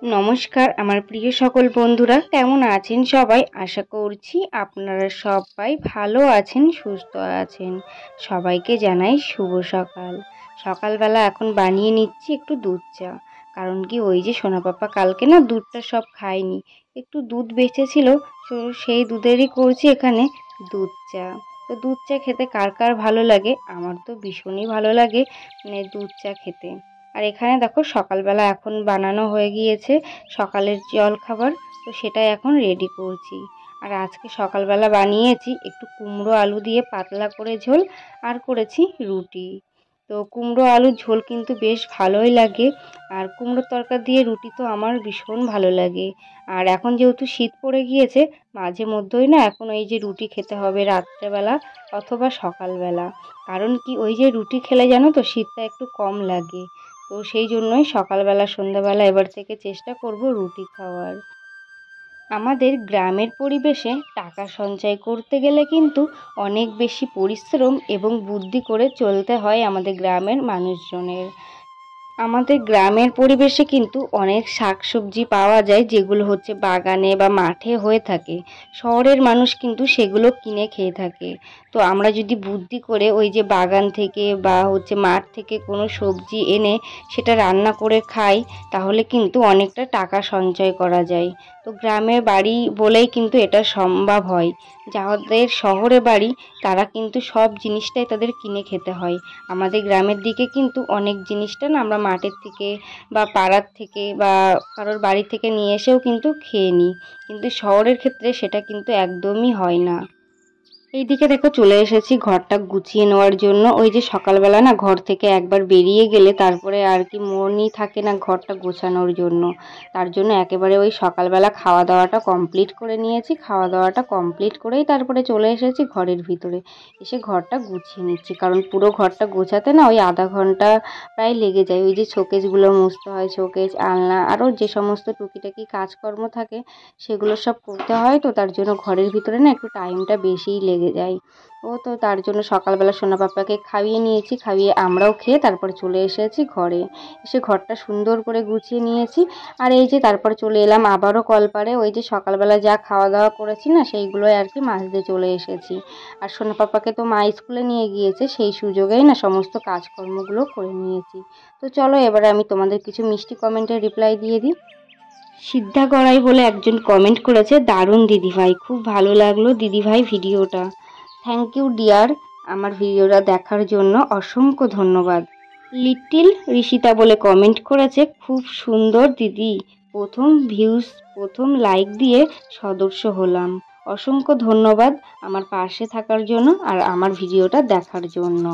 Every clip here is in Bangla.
नमस्कार আমার প্রিয় সকল বন্ধুরা কেমন আছেন সবাই আশা করছি আপনারা সবাই ভালো আছেন সুস্থ আছেন সবাইকে জানাই শুভ সকাল সকালবেলা এখন বানিয়ে নিচ্ছি একটু দুধ চা কারণ কি ওই যে সোনা পাপা কালকে না দুধটা সব খায়নি একটু দুধ বেঁচেছিল তো সেই দুধেরই করছি এখানে দুধ চা তো দুধ চা খেতে কার কার ভালো লাগে আমার তো ভীষণই ভালো লাগে মানে দুধ চা খেতে আর এখানে দেখো সকালবেলা এখন বানানো হয়ে গিয়েছে সকালের জলখাবার তো সেটাই এখন রেডি করছি আর আজকে সকালবেলা বানিয়েছি একটু কুমড়ো আলু দিয়ে পাতলা করে ঝোল আর করেছি রুটি তো কুমড়ো আলুর ঝোল কিন্তু বেশ ভালোই লাগে আর কুমড়োর তরকারি দিয়ে রুটি তো আমার ভীষণ ভালো লাগে আর এখন যেহেতু শীত পড়ে গিয়েছে মাঝে মধ্যেই না এখন এই যে রুটি খেতে হবে রাত্রেবেলা অথবা সকালবেলা কারণ কি ওই যে রুটি খেলে জানো তো শীতটা একটু কম লাগে তো সেই জন্যই সকালবেলা সন্ধ্যাবেলা এবার থেকে চেষ্টা করব রুটি খাওয়ার আমাদের গ্রামের পরিবেশে টাকা সঞ্চয় করতে গেলে কিন্তু অনেক বেশি পরিশ্রম এবং বুদ্ধি করে চলতে হয় আমাদের গ্রামের মানুষজনের আমাদের গ্রামের পরিবেশে কিন্তু অনেক শাকসবজি পাওয়া যায় যেগুলো হচ্ছে বাগানে বা মাঠে হয়ে থাকে শহরের মানুষ কিন্তু সেগুলো কিনে খেয়ে থাকে তো আমরা যদি বুদ্ধি করে ওই যে বাগান থেকে বা হচ্ছে মাঠ থেকে কোনো সবজি এনে সেটা রান্না করে খাই তাহলে কিন্তু অনেকটা টাকা সঞ্চয় করা যায় তো গ্রামের বাড়ি বলেই কিন্তু এটা সম্ভব হয় যাদের শহরে বাড়ি তারা কিন্তু সব জিনিসটাই তাদের কিনে খেতে হয় আমাদের গ্রামের দিকে কিন্তু অনেক জিনিসটা না আমরা মাঠের থেকে বা পাড়ার থেকে বা কারোর বাড়ি থেকে নিয়ে এসেও কিন্তু খেয়ে নিই কিন্তু শহরের ক্ষেত্রে সেটা কিন্তু একদমই হয় না এইদিকে দেখো চলে এসেছি ঘরটা গুছিয়ে নেওয়ার জন্য ওই যে সকালবেলা না ঘর থেকে একবার বেরিয়ে গেলে তারপরে আর কি মনই থাকে না ঘরটা গোছানোর জন্য তার জন্য একেবারে ওই সকালবেলা খাওয়া দাওয়াটা কমপ্লিট করে নিয়েছি খাওয়া দাওয়াটা কমপ্লিট করেই তারপরে চলে এসেছি ঘরের ভিতরে এসে ঘরটা গুছিয়ে নিচ্ছি কারণ পুরো ঘরটা গোছাতে না ওই আধা ঘন্টা প্রায় লেগে যায় ওই যে শোকেসগুলো মুছতে হয় শোকেস আলনা আরও যে সমস্ত টুকিটাকি কাজকর্ম থাকে সেগুলো সব করতে হয় তো তার জন্য ঘরের ভিতরে না একটু টাইমটা বেশিই লেগে যায় ও তো তার জন্য সকালবেলা সোনা পাপাকে খাইয়ে নিয়েছি খাইয়ে আমরাও খেয়ে তারপর চলে এসেছি ঘরে এসে ঘরটা সুন্দর করে গুছিয়ে নিয়েছি আর এই যে তারপর চলে এলাম আবারও কলপাড়ে ওই যে সকালবেলা যা খাওয়া দাওয়া করেছি না সেইগুলোই আর কি মাজতে চলে এসেছি আর সোনা পাপাকে তো মা স্কুলে নিয়ে গিয়েছে সেই সুযোগেই না সমস্ত কাজকর্মগুলো করে নিয়েছি তো চলো এবারে আমি তোমাদের কিছু মিষ্টি কমেন্টের রিপ্লাই দিয়ে দিই সিদ্ধা কড়াই বলে একজন কমেন্ট করেছে দারুণ দিদিভাই খুব ভালো লাগলো দিদিভাই ভিডিওটা থ্যাংক ইউ ডিয়ার আমার ভিডিওটা দেখার জন্য অসংখ্য ধন্যবাদ লিটিল ঋষিতা বলে কমেন্ট করেছে খুব সুন্দর দিদি প্রথম লাইক দিয়ে সদস্য হলাম অসংখ্য ধন্যবাদ আমার পাশে থাকার জন্য আর আমার ভিডিওটা দেখার জন্য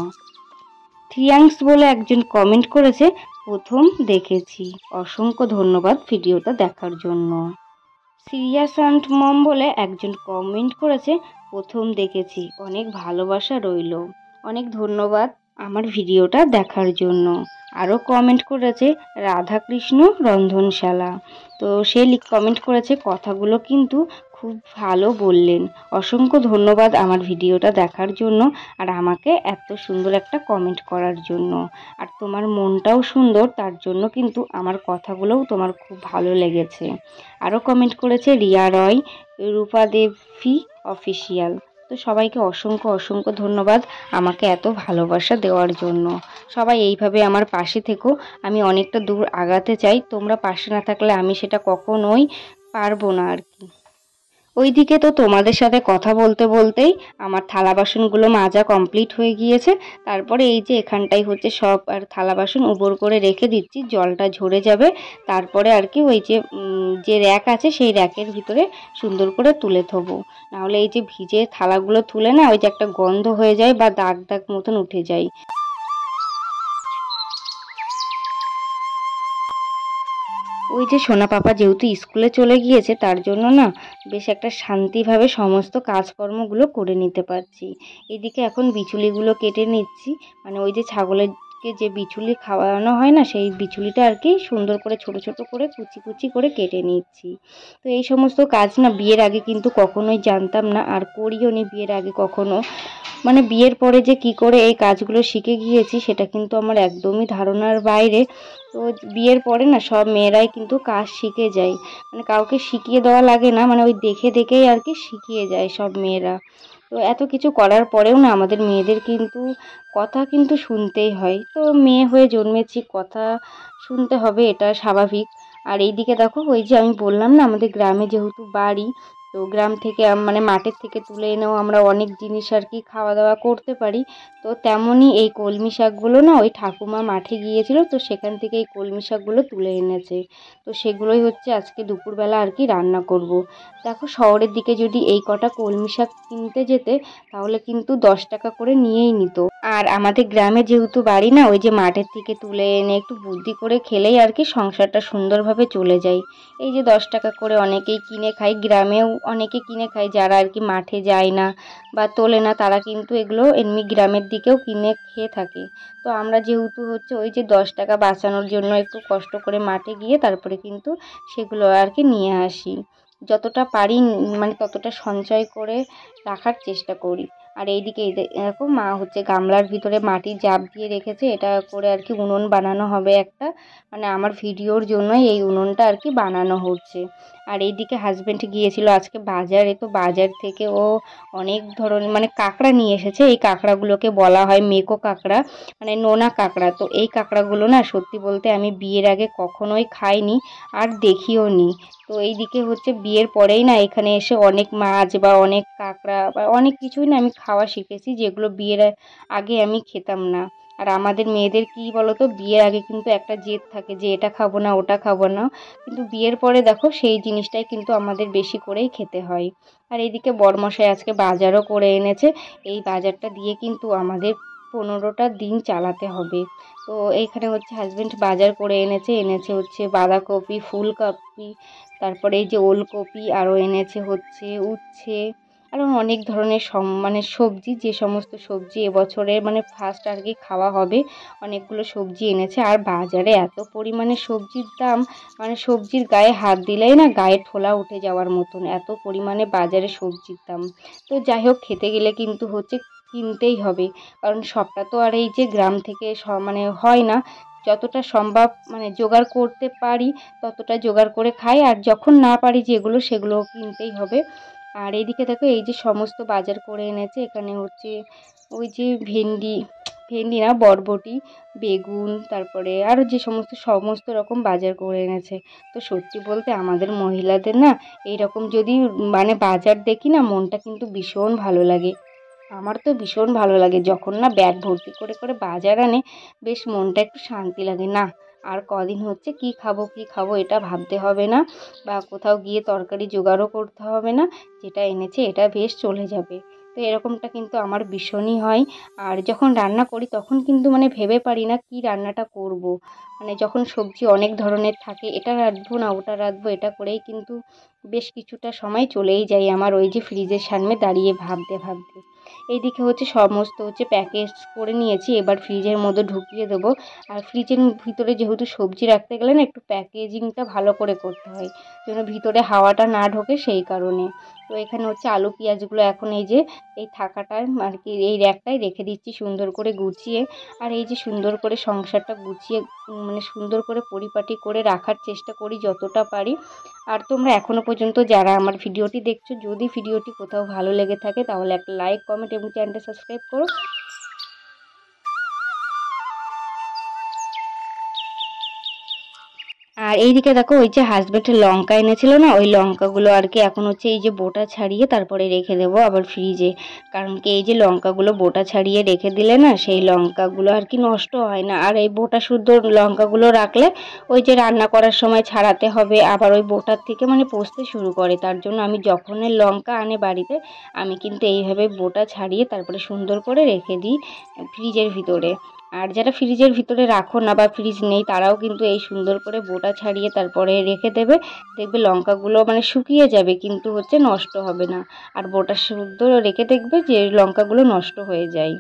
থ্রিয়াংস বলে একজন কমেন্ট করেছে প্রথম দেখেছি অসংখ্য ধন্যবাদ ভিডিওটা দেখার জন্য সিরিয়াস অ্যান্ড মম বলে একজন কমেন্ট করেছে প্রথম দেখেছি অনেক ভালোবাসা রইল অনেক ধন্যবাদ আমার ভিডিওটা দেখার জন্য আরও কমেন্ট করেছে রাধাকৃষ্ণ রন্ধনশালা তো সে কমেন্ট করেছে কথাগুলো কিন্তু খুব ভালো বললেন অসংখ্য ধন্যবাদ আমার ভিডিওটা দেখার জন্য আর আমাকে এত সুন্দর একটা কমেন্ট করার জন্য আর তোমার মনটাও সুন্দর তার জন্য কিন্তু আমার কথাগুলোও তোমার খুব ভালো লেগেছে আরও কমেন্ট করেছে রিয়া রয় রূপা দেবী অফিসিয়াল তো সবাইকে অসংখ্য ধন্যবাদ আমাকে এত ভালোবাসা দেওয়ার জন্য সবাই এইভাবে আমার পাশে থেকো আমি অনেকটা দূর আগাতে চাই তোমরা পাশে না থাকলে আমি সেটা কখনোই পারবো না আর কি ওইদিকে তো তোমাদের সাথে কথা বলতে বলতেই আমার থালা বাসনগুলো মাজা কমপ্লিট হয়ে গিয়েছে তারপরে এই যে এখানটাই হচ্ছে সব আর থালা বাসন উপর করে রেখে দিচ্ছি জলটা ঝরে যাবে তারপরে আর কি ওই যে র্যাক আছে সেই র্যাকের ভিতরে সুন্দর করে তুলে থবো নাহলে এই যে ভিজে থালাগুলো তুলে না ওই যে একটা গন্ধ হয়ে যায় বা দাগ দাগ মতন উঠে যায় ওই যে সোনা পাপা যেহেতু স্কুলে চলে গিয়েছে তার জন্য না বেশ একটা শান্তিভাবে সমস্ত কাজকর্মগুলো করে নিতে পারছি এদিকে এখন বিচুলিগুলো কেটে নিচ্ছি মানে ওই যে ছাগলের মহিষকে যে বিচুলি খাওয়ানো হয় না, সেই বিচুলিটা আর কি সুন্দর করে ছোট ছোট করে কুচি কুচি করে কেটে নিচ্ছি। তো এই সমস্ত কাজ না বিয়ের আগে কিন্তু কখনোই জানতাম না, আর করিও নি বিয়ের আগে কখনো। মানে বিয়ের পরে যে কি করে এই কাজগুলো শিখে গিয়েছি সেটা কিন্তু আমার একদমই ধারণার বাইরে। তো বিয়ের পরে না সব মেয়েরাই কিন্তু কাজ শিখে যায়, মানে কাউকে শিখিয়ে দেওয়া লাগে না, মানে ওই দেখে দেখেই আর কি শিখিয়ে যায় সব মেয়েরা। তো এত কিছু করার পরেও না আমাদের মেয়েদের কিন্তু কথা কিন্তু শুনতেই হয়। তো মেয়ে হয়ে জন্মেছি, কথা শুনতে হবে, এটা স্বাভাবিক। আর এইদিকে দেখো ওই যে আমি বললাম না আমাদের গ্রামে যেহেতু বাড়ি, তো গ্রাম থেকে মানে মাঠের থেকে তুলে এনেও আমরা অনেক জিনিস আর কি খাওয়া দাওয়া করতে পারি। তো তেমনই এই কলমি শাকগুলো না ওই ঠাকুমা মাঠে গিয়েছিল, তো সেখান থেকে এই কলমি শাকগুলো তুলে এনেছে। তো সেগুলোই হচ্ছে আজকে দুপুরবেলা আর কি রান্না করব। দেখো শহরের দিকে যদি এই কটা কলমি শাক কিনতে যেতে তাহলে কিন্তু 10 টাকা করে নিয়েই নিত। আর আমাদের গ্রামে যেহেতু বাড়ি না, ওই যে মাঠের থেকে তুলে এনে একটু বুদ্ধি করে খেলেই আর কি সংসারটা সুন্দরভাবে চলে যায়। এই যে 10 টাকা করে অনেকেই কিনে খায়, গ্রামেও অনেকে কিনে খায় যারা আর কি মাঠে যায় না বা তোলে না, তারা কিন্তু এগুলো এমনি গ্রামের দিকেও কিনে খেয়ে থাকে। তো আমরা যেহেতু হচ্ছে ওই যে 10 টাকা বাঁচানোর জন্য একটু কষ্ট করে মাঠে গিয়ে তারপরে কিন্তু সেগুলো আর কি নিয়ে আসি। যতটা পারি মানে ততটা সঞ্চয় করে রাখার চেষ্টা করি। আর এইদিকে দেখো মা হচ্ছে গামলার ভিতরে মাটির জাব দিয়ে রেখেছে, এটা করে আর কি উনুন বানানো হবে একটা, মানে আমার ভিডিওর জন্যই এই উনুনটা আর কি বানানো হচ্ছে। আর এইদিকে হাজব্যান্ড গিয়েছিল আজকে বাজারে, তো বাজার থেকে ও অনেক ধরনের মানে কাঁকড়া নিয়ে এসেছে। এই কাঁকড়াগুলোকে বলা হয় মেকো কাঁকড়া, মানে নোনা কাঁকড়া। তো এই কাঁকড়াগুলো না সত্যি বলতে আমি বিয়ের আগে কখনোই খাইনি আর দেখিও নি। তো এইদিকে হচ্ছে বিয়ের পরেই না এখানে এসে অনেক মাছ বা অনেক কাঁকড়া বা অনেক কিছুই না আমি খাওয়া শিখেছি, যেগুলো বিয়ের আগে আমি খেতাম না। আর আমাদের মেয়েদের কি বলতো, বিয়ের আগে কিন্তু একটা জেদ থাকে যে এটা খাবো না ওটা খাবো না, কিন্তু বিয়ের পরে দেখো সেই জিনিসটাই কিন্তু আমাদের বেশি করেই খেতে হয়। আর এইদিকে বরমশাই আজকে বাজারও করে এনেছে, এই বাজারটা দিয়ে কিন্তু আমাদের 15টা দিন চালাতে হবে। তো এইখানে হচ্ছে হাজব্যান্ড বাজার করে এনেছে, এনেছে হচ্ছে বাঁধাকপি, ফুলকপি, তারপরে এই যে ওলকপি, আরও এনেছে হচ্ছে উচ্ছে, আরও অনেক ধরনের মানে সবজি, যে সমস্ত সবজি এবছরের মানে ফার্স্ট আর কি খাওয়া হবে, অনেকগুলো সবজি এনেছে। আর বাজারে এত পরিমাণে সবজির দাম, মানে সবজির গায়ে হাত দিলেই না গায়ে ঠোলা উঠে যাওয়ার মতন এত পরিমাণে বাজারে সবজির দাম। তো যাই হোক খেতে গেলে কিন্তু হচ্ছে কিনতেই হবে, কারণ সবটা তো আর এই যে গ্রাম থেকে মানে হয় না। যতটা সম্ভব মানে জোগাড় করতে পারি ততটা জোগাড় করে খাই, আর যখন না পারি যেগুলো সেগুলো কিনতেই হবে। আর এইদিকে দেখো এই যে সমস্ত বাজার করে এনেছে, এখানে হচ্ছে ওই যে ভেন্ডি, ভেন্ডি না বরবটি, বেগুন, তারপরে আরও যে সমস্ত সমস্ত রকম বাজার করে এনেছে। তো সত্যি বলতে আমাদের মহিলাদের না এইরকম যদি মানে বাজার দেখি না মনটা কিন্তু ভীষণ ভালো লাগে। আমার তো ভীষণ ভালো লাগে যখন না ব্যাগ ভর্তি করে করে বাজার আনে, বেশ মনটা একটু শান্তি লাগে। না আর কদিন হচ্ছে কি খাবো কি খাবো এটা ভাবতে হবে না, বা কোথাও গিয়ে তরকারি জোগাড়ও করতে হবে না, যেটা এনেছে এটা বেশ চলে যাবে। তো এরকমটা কিন্তু আমার ভীষণই হয়। আর যখন রান্না করি তখন কিন্তু মানে ভেবে পারি না কি রান্নাটা করব, মানে যখন সবজি অনেক ধরনের থাকে এটা রাঁধবো না ওটা রাঁধবো, এটা করেই কিন্তু বেশ কিছুটা সময় চলেই যায় আমার ওই যে ফ্রিজের সামনে দাঁড়িয়ে ভাবতে ভাবতে। এইদিকে হচ্ছে সমস্ত হচ্ছে প্যাকেজ করে নিয়েছি, এবার ফ্রিজের মধ্যে ঢুকিয়ে দেবো। আর ফ্রিজের ভিতরে যেহেতু সবজি রাখতে গেলে না একটু প্যাকেজিংটা ভালো করে করতে হয়, যেন ভিতরে হাওয়াটা না ঢোকে সেই কারণে। তো এখানে হচ্ছে আলু পেঁয়াজগুলো এখন এই যে এই থাকাটায় আর কি এই র্যাকটায় রেখে দিচ্ছি সুন্দর করে গুছিয়ে। আর এই যে সুন্দর করে সংসারটা গুছিয়ে মানে সুন্দর করে পরিপাটি করে রাখার চেষ্টা করি যতটা পারি। আর তোমরা এখনও পর্যন্ত যারা আমার ভিডিওটি দেখছো, যদি ভিডিওটি কোথাও ভালো লেগে থাকে তাহলে একটা লাইক কমেন্ট এবং চ্যানেলটা সাবস্ক্রাইব করো। আর এইদিকে দেখো ওই যে হাজবেন্ড লঙ্কা এনেছিল না, ওই লঙ্কাগুলো আর কি এখন হচ্ছে এই যে বোটা ছাড়িয়ে তারপরে রেখে দেবো আবার ফ্রিজে। কারণ কি এই যে লঙ্কাগুলো বোটা ছাড়িয়ে রেখে দিলে না সেই লঙ্কাগুলো আর কি নষ্ট হয় না, আর এই বোটা শুদ্ধ লঙ্কাগুলো রাখলে ওই যে রান্না করার সময় ছাড়াতে হবে আবার ওই বোটার থেকে মানে পচতে শুরু করে। তার জন্য আমি যখনই লঙ্কা আনে বাড়িতে আমি কিন্তু এইভাবে বোটা ছাড়িয়ে তারপরে সুন্দর করে রেখে দিই ফ্রিজের ভিতরে। আর যারা ফ্রিজের ভিতরে রাখো না বা ফ্রিজ নেই তারাও কিন্তু এই সুন্দর করে বোটা ছাড়িয়ে তারপরে রেখে দেবে, দেখবে লঙ্কাগুলো মানে শুকিয়ে যাবে কিন্তু হচ্ছে নষ্ট হবে না। আর বোটা শুদ্ধ রেখে দেখবে যে লঙ্কাগুলো নষ্ট হয়ে যায়।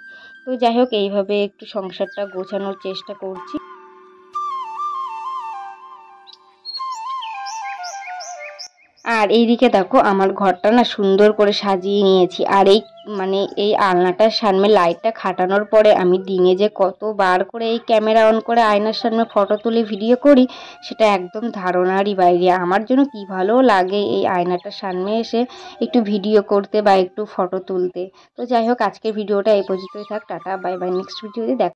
তো যাই হোক, এইভাবে একটু সংসারটা গোছানোর চেষ্টা করছি। আর এইদিকে দেখো আমার ঘরটা না সুন্দর করে সাজিয়ে নিয়েছি। আর এই আলনাটার সামনে লাইটটা খাটানোর পরে আমি দিনে যে কতবার করে এই ক্যামেরা অন করে আয়নার সামনে ফটো তুলে ভিডিও করি, সেটা একদম ধারণারই বাইরে। আমার জন্য কি ভালো লাগে এই আয়নাটার সামনে এসে একটু ভিডিও করতে বা একটু ফটো তুলতে। তো যাই হোক, আজকের ভিডিওটা এই পর্যন্তই থাক। টাটা, বাই বাই, নেক্সট ভিডিওতে দেখা।